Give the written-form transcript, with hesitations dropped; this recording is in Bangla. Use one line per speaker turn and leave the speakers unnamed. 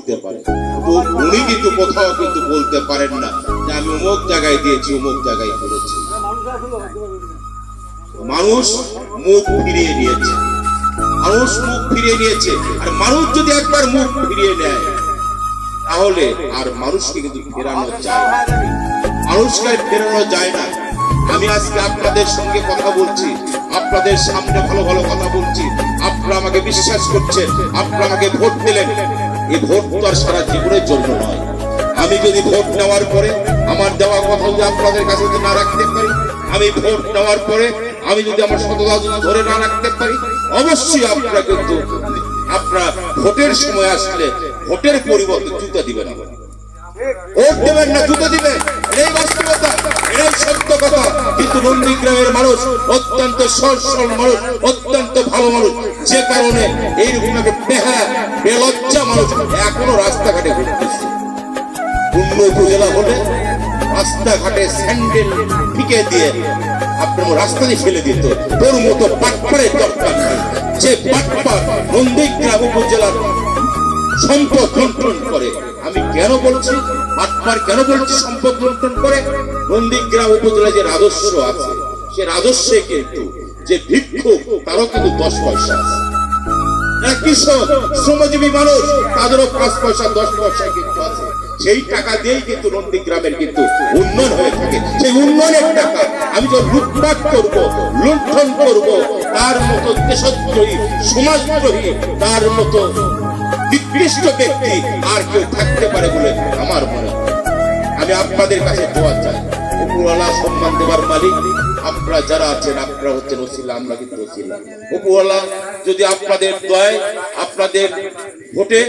করতে পারে, উনি কিন্তু কোথাও কিন্তু বলতে পারেন না যে আমি অমুক জায়গায় দিয়েছি, অমুক জায়গায় করেছি। মানুষ মুখ ফিরিয়ে নিয়েছে, মানুষ মুখ ফিরিয়ে নিয়েছে। আর মানুষ যদি একবার মুখ ফিরিয়ে নেয় তাহলে আর মানুষকে কিন্তু ফেরানো যায় না, মানুষকে ফেরানো যায় না। আমি আজকে আপনাদের সঙ্গে কথা বলছি, আপনাদের সামনে ভালো ভালো কথা বলছি, আপনারা আমাকে বিশ্বাস করছেন, আপনারা আমাকে ভোট দিলেন। এই ভোট তো আর সারা জীবনের জন্য নয়। আমি যদি ভোট নেওয়ার পরে আমার দেওয়া কথা যদি আপনাদের কাছে যদি না রাখতে পারি, আমি ভোট নেওয়ার পরে আমি যদি আমার সততা যদি ধরে না রাখতে পারি, অবশ্যই আপনারা কিন্তু আপনারা ভোটের সময় আসলে ভোটের পরিবর্তে জুতা দিবেন, ভোট দেবেন না জুতো দিবেন। এই বাস্তবতা, এটাই সত্য কথা। কিন্তু নন্দীগ্রামের মানুষ অত্যন্ত সরল মানুষ, অত্যন্ত ভালো মানুষ, যে কারণে এইরকম একটা বেলজ্জা মানুষ এখনো রাস্তাঘাটে ঘুরতেছে। অন্য উপজেলা হলে রাস্তাঘাটে স্যান্ডেল ফিকে দিয়ে আপনার রাস্তা দিয়ে ফেলে দিত। তোর মতো বাটপাড়ের দরকার নেই, যে বাটপাড় নন্দীগ্রাম উপজেলার সম্পদ লুণ্ঠন করে। আমি কেন বলছি বাটপার, কেন বলছি সম্পদ লুণ্ঠন করে? নন্দীগ্রাম উপজেলায় যে রাজস্ব আছে, সে রাজস্বে কিন্তু যে ভিক্ষুক তারও কিন্তু 10 পয়সা আছে, কৃষক শ্রমজীবী মানুষ তাদেরও 5 পয়সা 10 পয়সা কিন্তু আছে। সেই টাকা দিয়েই কিন্তু নন্দীগ্রামের কিন্তু উন্নয়ন হয়ে থাকে। সেই উন্নয়নের টাকা আমি যখন লুটপাট করব, লুণ্ঠন করব, তার মতো দেশদ্রোহী, সমাজদ্রোহী, তার মতো নিকৃষ্ট ব্যক্তি আর কেউ থাকতে পারে বলে আমার মনে হয়। আমি আপনাদের কাছে দোয়া চাই, উপরওয়ালা সম্মান দেবার মালিক আপনারা যারা আছেন, আপনারা হচ্ছেন ওসিলা, আমরা কিন্তু ওসিলা। উপরওয়ালা যদি আপনাদের দয়ায়, আপনাদের ভোটে